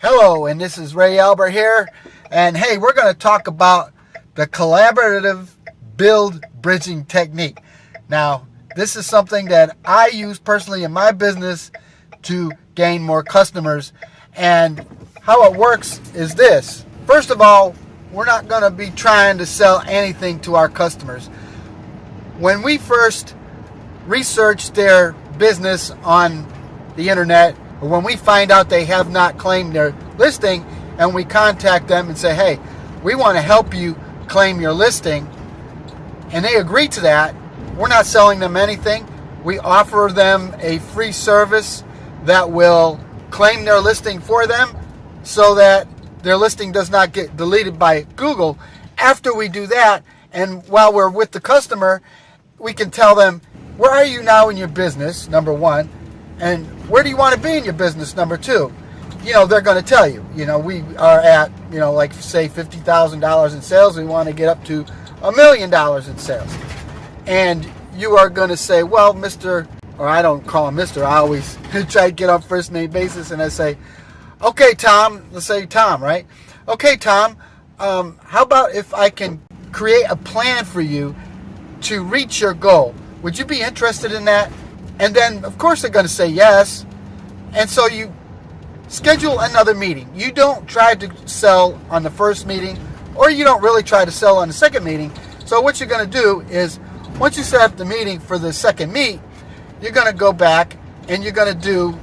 Hello, and this is Ray Albert here. And hey, we're going to talk about the collaborative build bridging technique. Now, this is something that I use personally in my business to gain more customers. And how it works is this. First of all, we're not going to be trying to sell anything to our customers. When we first research their business on the internet, or when we find out they have not claimed their listing and we contact them and say, hey, we want to help you claim your listing, and they agree to that, we're not selling them anything. We offer them a free service that will claim their listing for them so that their listing does not get deleted by Google. After we do that, and while we're with the customer, we can tell them, where are you now in your business, number one, and where do you want to be in your business, number two? They're going to tell you. We are at, like say $50,000 in sales. We want to get up to $1 million in sales. And you are going to say, well, Mr., or I don't call him Mr., I always try to get on first name basis, and I say, okay, Tom, let's say Tom, right? Okay, Tom, how about if I can create a plan for you to reach your goal? Would you be interested in that? And then, of course, they're going to say yes. And so you schedule another meeting. You don't try to sell on the first meeting, or you don't really try to sell on the second meeting. So what you're going to do is, once you set up the meeting for the second meet, you're going to go back and you're going to do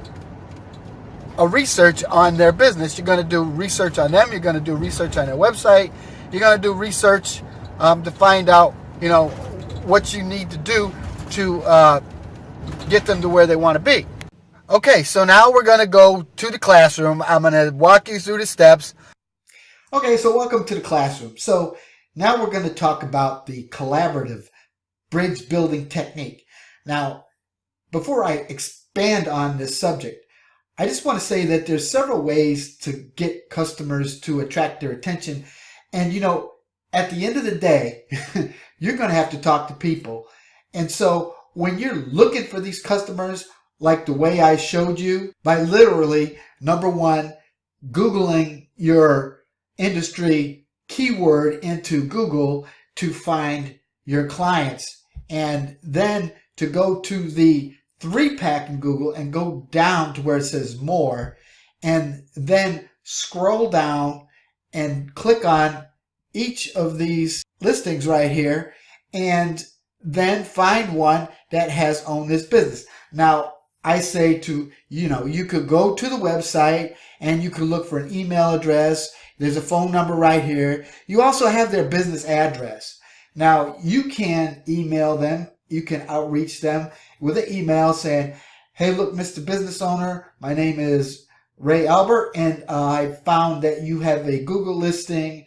a research on their business. You're going to do research on them. You're going to do research on their website. You're going to do research to find out, what you need to do to get them to where they want to be. Okay, so now we're going to go to the classroom. I'm going to walk you through the steps. Okay, so welcome to the classroom. So now we're going to talk about the collaborative bridge building technique. Now, before I expand on this subject, I just want to say that there's several ways to get customers to attract their attention. And, at the end of the day, you're going to have to talk to people. And so when you're looking for these customers, like the way I showed you, by literally, number one, Googling your industry keyword into Google to find your clients, and then to go to the 3-pack in Google and go down to where it says more, and then scroll down and click on each of these listings right here, and then find one that has owned this business. Now, I say to, you could go to the website and you could look for an email address. There's a phone number right here. You also have their business address. Now, you can email them. You can outreach them with an email saying, hey, look, Mr. Business Owner, my name is Ray Albert, and I found that you have a Google listing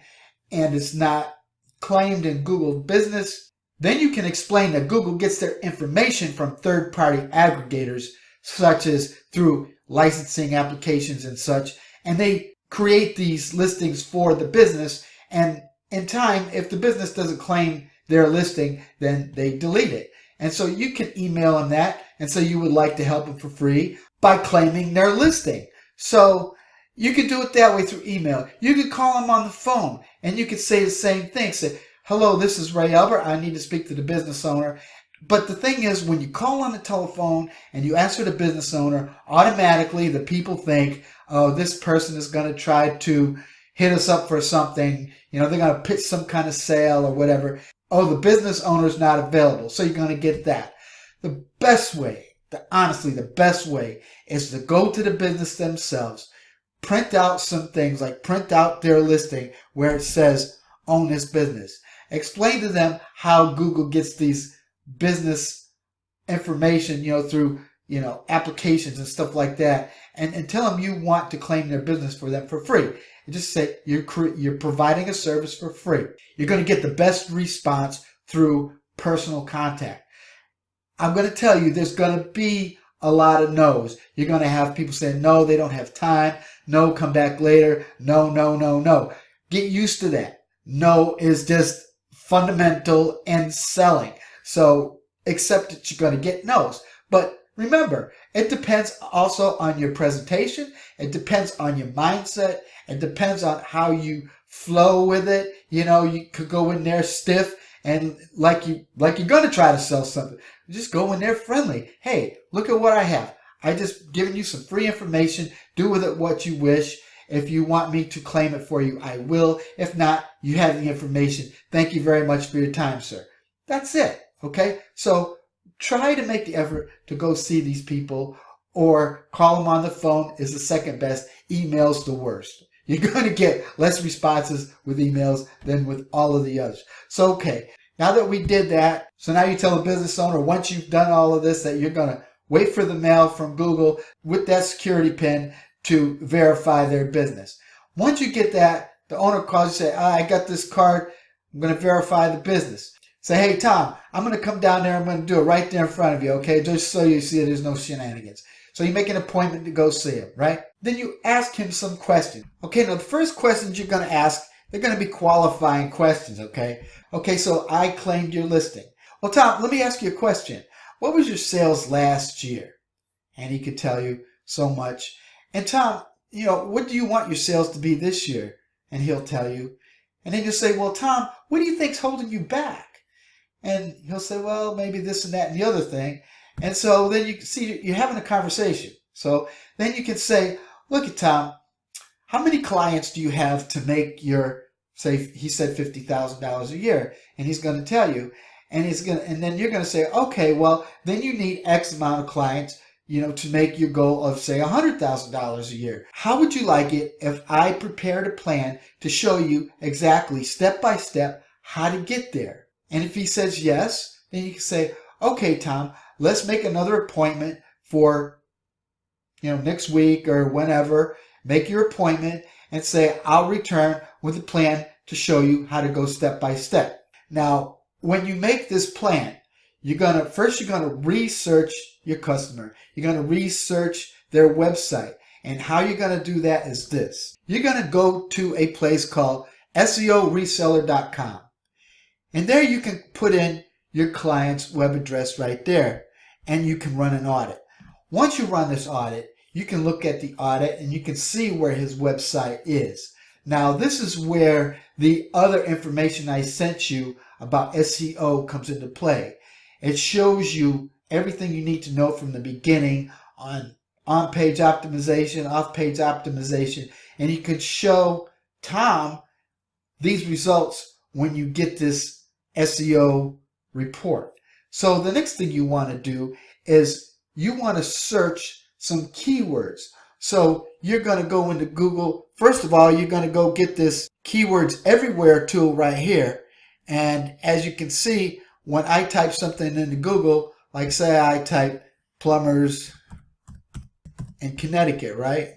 and it's not claimed in Google Business. Then you can explain that Google gets their information from third-party aggregators, such as through licensing applications and such, and they create these listings for the business, and in time, if the business doesn't claim their listing, then they delete it. And so you can email them that, and so you would like to help them for free by claiming their listing. So you can do it that way through email. You could call them on the phone, and you could say the same thing. Say, hello, this is Ray Albert. I need to speak to the business owner. But the thing is, when you call on the telephone and you answer the business owner, automatically the people think, oh, this person is going to try to hit us up for something. They're going to pitch some kind of sale or whatever. Oh, the business owner is not available. So you're going to get that. The best way, honestly, the best way is to go to the business themselves. Print out some things, like print out their listing where it says, own this business. Explain to them how Google gets these business information, through, applications and stuff like that. And tell them you want to claim their business for them for free. And just say you're providing a service for free. You're going to get the best response through personal contact. I'm going to tell you, there's going to be a lot of no's. You're going to have people saying, no, they don't have time. No, come back later. No, no, no, no. Get used to that. No is just fundamental in selling. So accept that you're going to get no's. But remember, It depends also on your presentation. It depends on your mindset. It depends on how you flow with it. You know, you could go in there stiff and like you're going to try to sell something. Just go in there friendly. Hey, look at what I have. I just given you some free information. Do with it what you wish. If you want me to claim it for you, I will. If not, you have the information. Thank you very much for your time, sir. That's it. Okay? So try to make the effort to go see these people, or call them on the phone is the second best. Email's the worst. You're going to get less responses with emails than with all of the others. So, okay, now that we did that, so now you tell a business owner, once you've done all of this, that you're going to wait for the mail from Google with that security pin to verify their business. Once you get that, the owner calls you and say, I got this card. I'm going to verify the business. Say, hey, Tom, I'm going to come down there. I'm going to do it right there in front of you, okay? Just so you see there's no shenanigans. So you make an appointment to go see him, right? Then you ask him some questions. Okay, now the first questions you're going to ask, they're going to be qualifying questions, okay? Okay, so I claimed your listing. Well, Tom, let me ask you a question. What was your sales last year? And he could tell you so much. And Tom, you know, what do you want your sales to be this year? And he'll tell you. And then you'll say, well, Tom, what do you think's holding you back? And he'll say, well, maybe this and that and the other thing. And so then you see you're having a conversation. So then you can say, look at Tom, how many clients do you have to make your, say he said $50,000 a year, and he's going to tell you, and then you're going to say, okay, well, then you need X amount of clients, you know, to make your goal of, say, $100,000 a year. How would you like it if I prepared a plan to show you exactly step by step how to get there? And if he says yes, then you can say, okay, Tom, let's make another appointment for, you know, next week or whenever. Make your appointment and say, I'll return with a plan to show you how to go step by step. Now, when you make this plan, you're going to research your customer. You're going to research their website. And how you're going to do that is this. You're going to go to a place called SEOreseller.com. And there you can put in your client's web address right there, and you can run an audit. Once you run this audit, you can look at the audit and you can see where his website is. Now, this is where the other information I sent you about SEO comes into play. It shows you everything you need to know from the beginning on on-page optimization, off-page optimization, and you can show Tom these results when you get this SEO report. So the next thing you want to do is you want to search some keywords. So you're going to go into Google. First of all, you're going to go get this keywords everywhere tool right here. And as you can see, when I type something into Google, like say I type plumbers in Connecticut, right?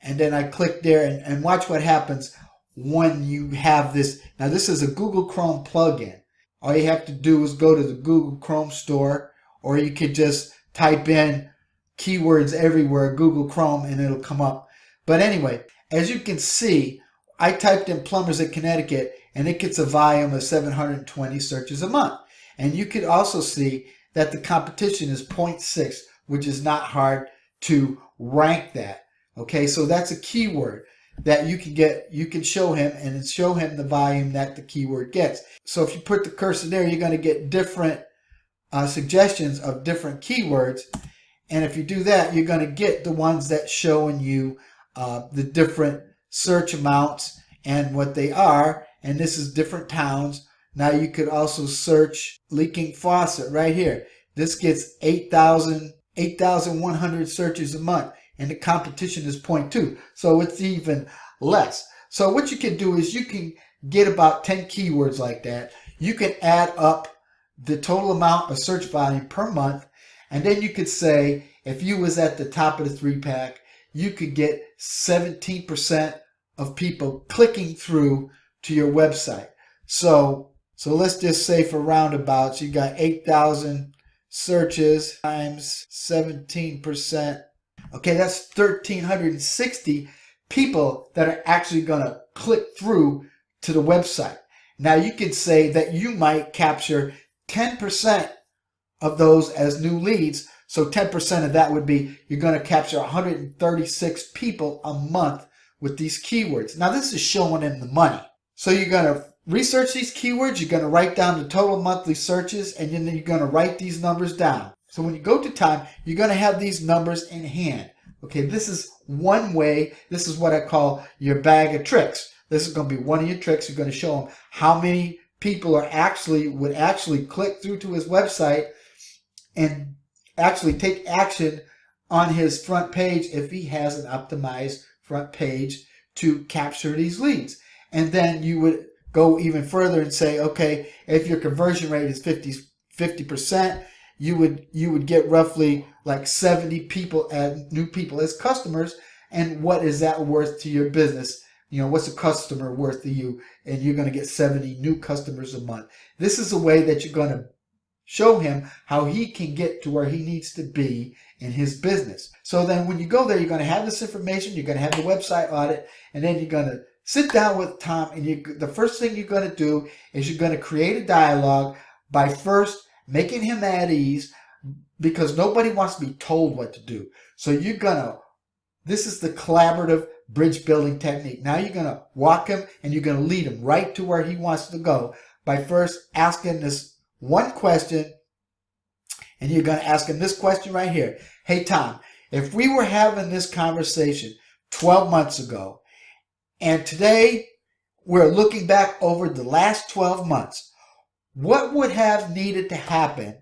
And then I click there and watch what happens when you have this. Now this is a Google Chrome plugin. All you have to do is go to the Google Chrome store, or you could just type in keywords everywhere, Google Chrome, and it'll come up. But anyway, as you can see, I typed in plumbers in Connecticut, and it gets a volume of 720 searches a month. And you could also see that the competition is 0.6, which is not hard to rank that. Okay, so that's a keyword that you can show him, and show him the volume that the keyword gets. So if you put the cursor there, you're going to get different suggestions of different keywords. And if you do that, you're going to get the ones that showing you the different search amounts and what they are. And this is different towns. Now you could also search leaking faucet right here. This gets 8,100 searches a month. And the competition is 0.2. So it's even less. So what you can do is you can get about 10 keywords like that. You can add up the total amount of search volume per month. And then you could say, if you was at the top of the 3-pack, you could get 17% of people clicking through to your website. So let's just say for roundabouts, you got 8,000 searches times 17%. Okay, that's 1,360 people that are actually going to click through to the website. Now you could say that you might capture 10% of those as new leads. So 10% of that would be, you're going to capture 136 people a month with these keywords. Now this is showing them the money. So you're going to research these keywords, you're going to write down the total monthly searches, and then you're going to write these numbers down. So when you go to time, you're going to have these numbers in hand. Okay, this is one way. This is what I call your bag of tricks. This is going to be one of your tricks. You're going to show them how many people would actually click through to his website and actually take action on his front page if he has an optimized front page to capture these leads. And then you would go even further and say, okay, if your conversion rate is 50%, you would get roughly like 70 people new people as customers. And what is that worth to your business? You know, what's a customer worth to you? And you're going to get 70 new customers a month. This is a way that you're going to show him how he can get to where he needs to be in his business. So then when you go there, you're going to have this information, you're going to have the website audit, and then you're going to sit down with Tom, and the first thing you're going to do is you're going to create a dialogue by first making him at ease, because nobody wants to be told what to do. So this is the collaborative bridge building technique. Now you're going to walk him and you're going to lead him right to where he wants to go by first asking this one question, and you're going to ask him this question right here. Hey, Tom, if we were having this conversation 12 months ago, and today we're looking back over the last 12 months, what would have needed to happen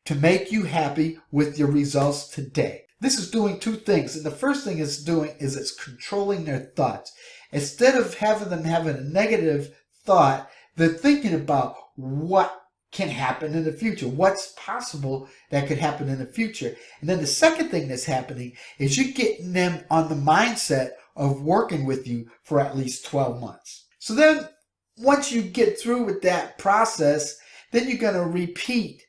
to make you happy with your results today? This is doing two things. And the first thing it's controlling their thoughts. Instead of having them having a negative thought, they're thinking about what can happen in the future, what's possible that could happen in the future. And then the second thing that's happening is you're getting them on the mindset of working with you for at least 12 months. So then once you get through with that process, then you're going to repeat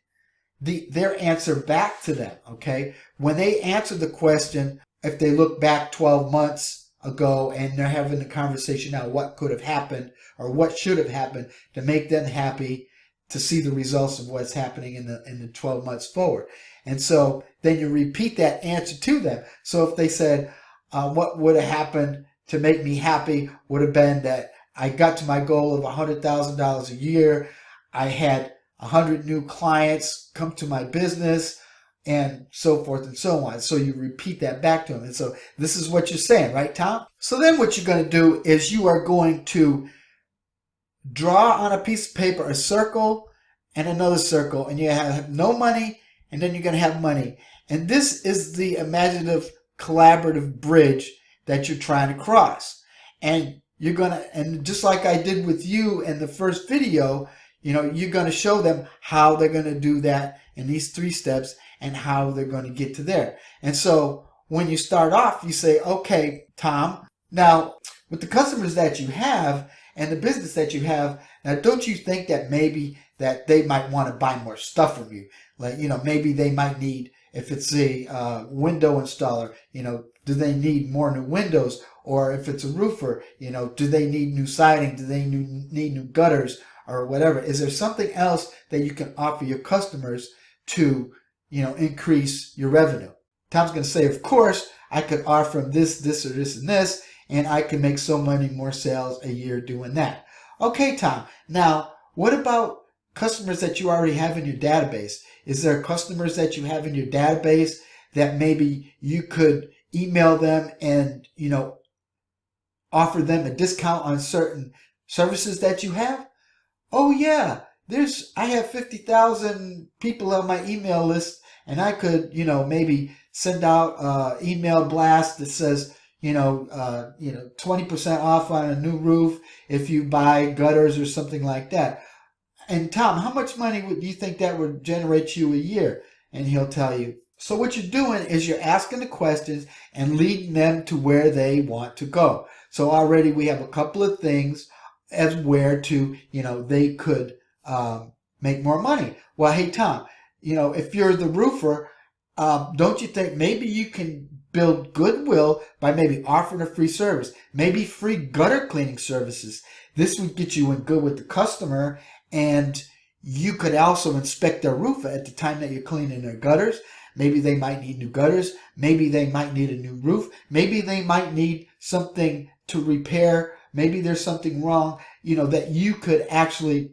their answer back to them, okay? When they answer the question, if they look back 12 months ago and they're having the conversation now, what could have happened or what should have happened to make them happy to see the results of what's happening in the 12 months forward. And so then you repeat that answer to them. So if they said, what would have happened to make me happy would have been that I got to my goal of $100,000 a year. I had 100 new clients come to my business, and so forth and so on. So you repeat that back to them. And so this is what you're saying, right, Tom? So then what you're going to do is you are going to draw on a piece of paper a circle and another circle, and you have no money, and then you're going to have money. And this is the imaginative collaborative bridge that you're trying to cross. And you're going to, and just like I did with you in the first video, you know, you're going to show them how they're going to do that in these 3 steps and how they're going to get to there. And so when you start off, you say, okay, Tom, now with the customers that you have and the business that you have, now don't you think that maybe that they might want to buy more stuff from you? Like, you know, maybe they might need, if it's a window installer, you know, do they need more new windows? Or if it's a roofer, you know, do they need new siding? Do they need new gutters or whatever? Is there something else that you can offer your customers to, you know, increase your revenue? Tom's going to say, of course, I could offer them this, this, or this, and this, and I can make so many more sales a year doing that. Okay, Tom. Now, what about customers that you already have in your database? Is there customers that you have in your database that maybe you could email them and, you know, offer them a discount on certain services that you have? Oh yeah, I have 50,000 people on my email list, and I could, you know, maybe send out an email blast that says, 20% off on a new roof if you buy gutters or something like that. And Tom, how much money do you think that would generate you a year? And he'll tell you. So what you're doing is you're asking the questions and leading them to where they want to go. So already we have a couple of things as where to, you know, they could make more money. Well, hey, Tom, you know, if you're the roofer, don't you think maybe you can build goodwill by maybe offering a free service, maybe free gutter cleaning services? This would get you in good with the customer, and you could also inspect their roof at the time that you're cleaning their gutters. Maybe they might need new gutters. Maybe they might need a new roof. Maybe they might need something to repair. Maybe there's something wrong, that you could actually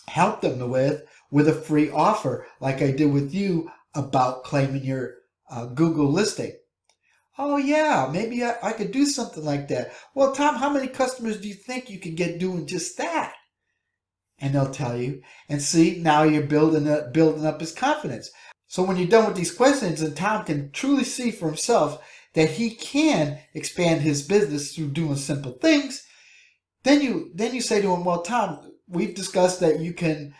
help them with a free offer, like I did with you about claiming your Google listing. Oh yeah, maybe I could do something like that. Well, Tom, how many customers do you think you could get doing just that? And they'll tell you. And see, now you're building up his confidence. So when you're done with these questions, and Tom can truly see for himself that he can expand his business through doing simple things, then you say to him, well, Tom, we've discussed that you can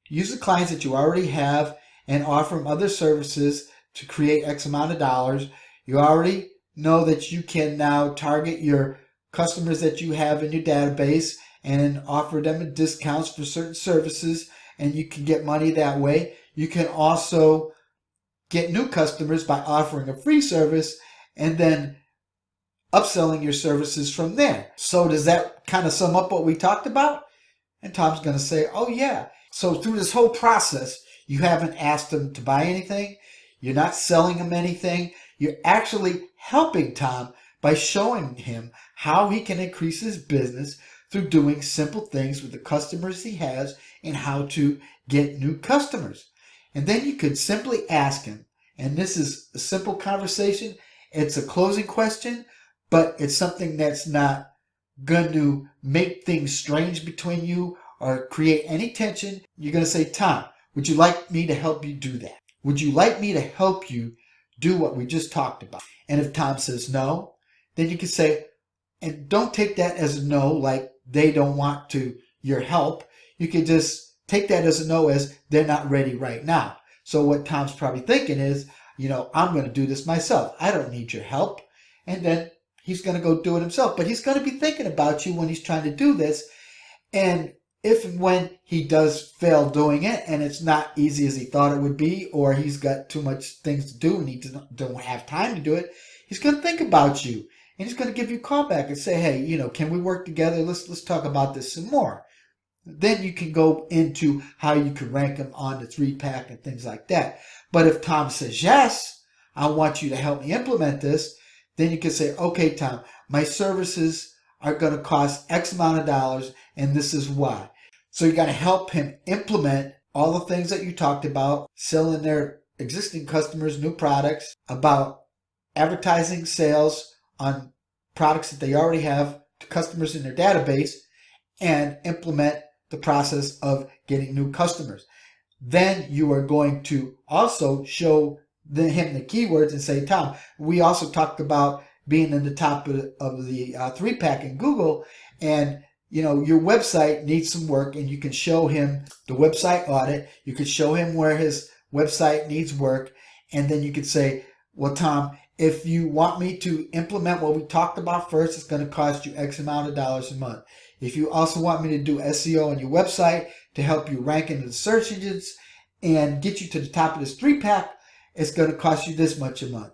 use the clients that you already have and offer them other services to create X amount of dollars. You already know that you can now target your customers that you have in your database and offer them discounts for certain services, and you can get money that way. You can also get new customers by offering a free service and then upselling your services from there. So does that kind of sum up what we talked about? And Tom's going to say, oh yeah. So through this whole process, you haven't asked him to buy anything. You're not selling him anything. You're actually helping Tom by showing him how he can increase his business through doing simple things with the customers he has and how to get new customers. And then you could simply ask him, and this is a simple conversation. It's a closing question, but it's something that's not going to make things strange between you or create any tension. You're going to say, Tom, would you like me to help you do that? Would you like me to help you do what we just talked about? And if Tom says no, then you can say, and don't take that as a no, like they don't want your help. You can just take that as a no, as they're not ready right now. So what Tom's probably thinking is, I'm going to do this myself. I don't need your help. And then he's going to go do it himself. But he's going to be thinking about you when he's trying to do this. And if and when he does fail doing it, and it's not easy as he thought it would be, or he's got too much things to do and he don't have time to do it, he's going to think about you. And he's going to give you a call back and say, hey, can we work together? Let's talk about this some more. Then you can go into how you can rank them on the 3-pack and things like that. But if Tom says, yes, I want you to help me implement this, then you can say, okay, Tom, my services are going to cost X amount of dollars, and this is why. So you got to help him implement all the things that you talked about, selling their existing customers new products, about advertising sales on products that they already have to customers in their database, and implement the process of getting new customers. Then you are going to also show him the keywords and say, Tom, we also talked about being in the top of the 3-pack in Google, and your website needs some work, and you can show him the website audit. You could show him where his website needs work, and then you could say, well, Tom, if you want me to implement what we talked about first, it's going to cost you X amount of dollars a month. If you also want me to do SEO on your website to help you rank into the search engines and get you to the top of this 3-pack, it's going to cost you this much a month.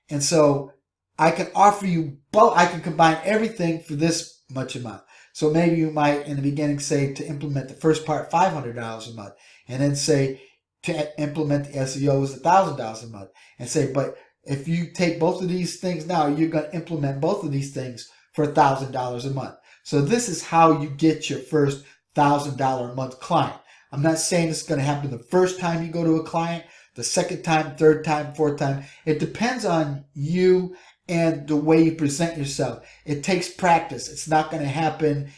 And so I can offer you both. I can combine everything for this much a month. So maybe you might in the beginning say to implement the first part $500 a month, and then say to implement the SEO is $1,000 a month, and say, but if you take both of these things now, you're going to implement both of these things for $1,000 a month. So this is how you get your first $1,000 a month client. I'm not saying it's going to happen the first time you go to a client, the second time, third time, fourth time. It depends on you and the way you present yourself. It takes practice. It's not going to happen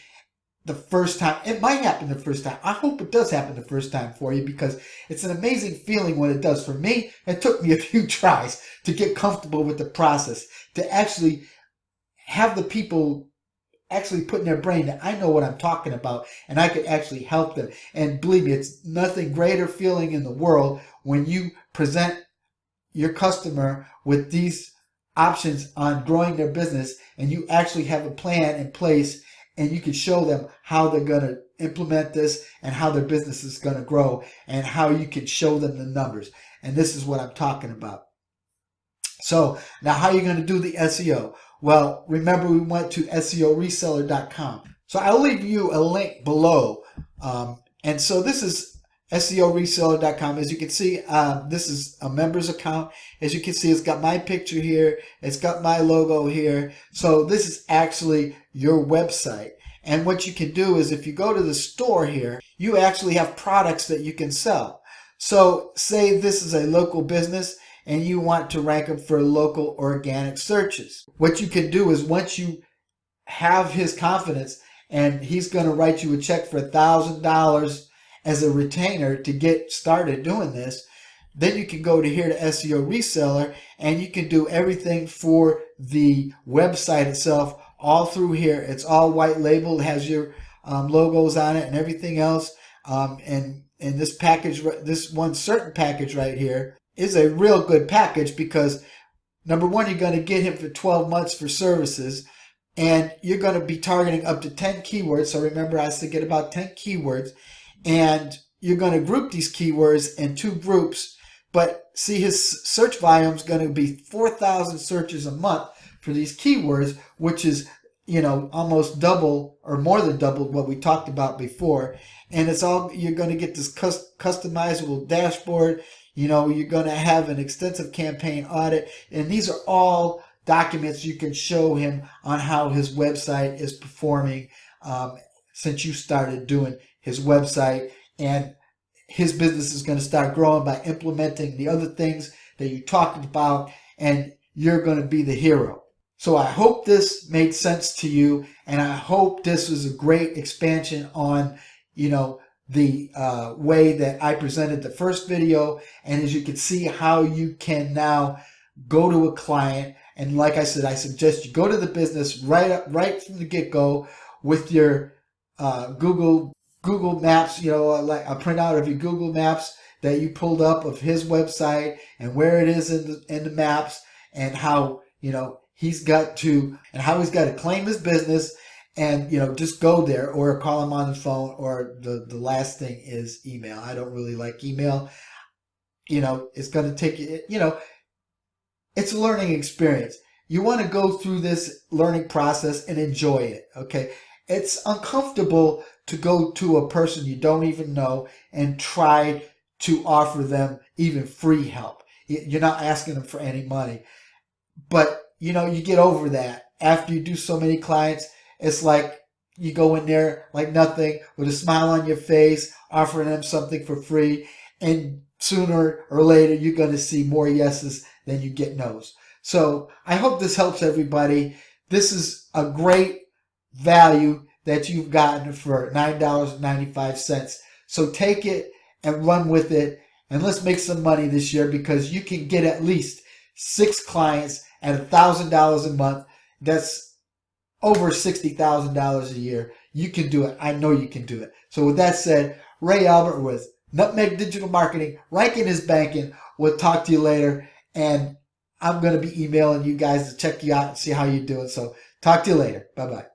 the first time. It might happen the first time. I hope it does happen the first time for you, because it's an amazing feeling when it does. For me, it took me a few tries to get comfortable with the process, to actually have the people actually put in their brain that I know what I'm talking about and I could actually help them. And believe me, it's nothing greater feeling in the world when you present your customer with these options on growing their business, and you actually have a plan in place, and you can show them how they're going to implement this and how their business is going to grow, and how you can show them the numbers. And this is what I'm talking about. So now how are you going to do the SEO? Well, remember we went to SEOreseller.com. So I'll leave you a link below. And so this is SEOreseller.com. As you can see, this is a member's account. As you can see, it's got my picture here. It's got my logo here. So this is actually your website. And what you can do is if you go to the store here, you actually have products that you can sell. So say this is a local business and you want to rank them for local organic searches. What you can do is once you have his confidence and he's going to write you a check for $1,000 as a retainer to get started doing this, then you can go to here to SEO Reseller and you can do everything for the website itself all through here. It's all white labeled, has your logos on it and everything else. And this package, this one certain package right here is a real good package because number one, you're going to get him for 12 months for services. And you're going to be targeting up to 10 keywords. So remember, I said get about 10 keywords. And you're going to group these keywords in 2 groups. But see, his search volume is going to be 4,000 searches a month for these keywords, which is, you know, almost double or more than double what we talked about before. And it's all, you're going to get this customizable dashboard. You know, you're going to have an extensive campaign audit. And these are all documents you can show him on how his website is performing since you started doing his website, and his business is going to start growing by implementing the other things that you talked about, and you're going to be the hero. So I hope this made sense to you, and I hope this was a great expansion on, you know, the way that I presented the first video, and as you can see how you can now go to a client. And like I said, I suggest you go to the business right from the get-go with your Google Maps, you know, like a printout of your Google Maps that you pulled up of his website and where it is in the maps, and how, you know, he's got to claim his business, and, you know, just go there or call him on the phone, or the last thing is email. I don't really like email. You know, it's going to take you, you know, it's a learning experience. You want to go through this learning process and enjoy it, okay? It's uncomfortable to go to a person you don't even know and try to offer them even free help. You're not asking them for any money. But, you know, you get over that. After you do so many clients, it's like you go in there like nothing with a smile on your face, offering them something for free, and sooner or later you're going to see more yeses than you get no's. So I hope this helps everybody. This is a great value that you've gotten for $9.95. So take it and run with it, and let's make some money this year, because you can get at least 6 clients at $1,000 a month. That's over $60,000 a year. You can do it. I know you can do it. So with that said, Ray Albert with Nutmeg Digital Marketing, ranking is banking. We'll talk to you later, and I'm going to be emailing you guys to check you out and see how you're doing. So talk to you later. Bye-bye.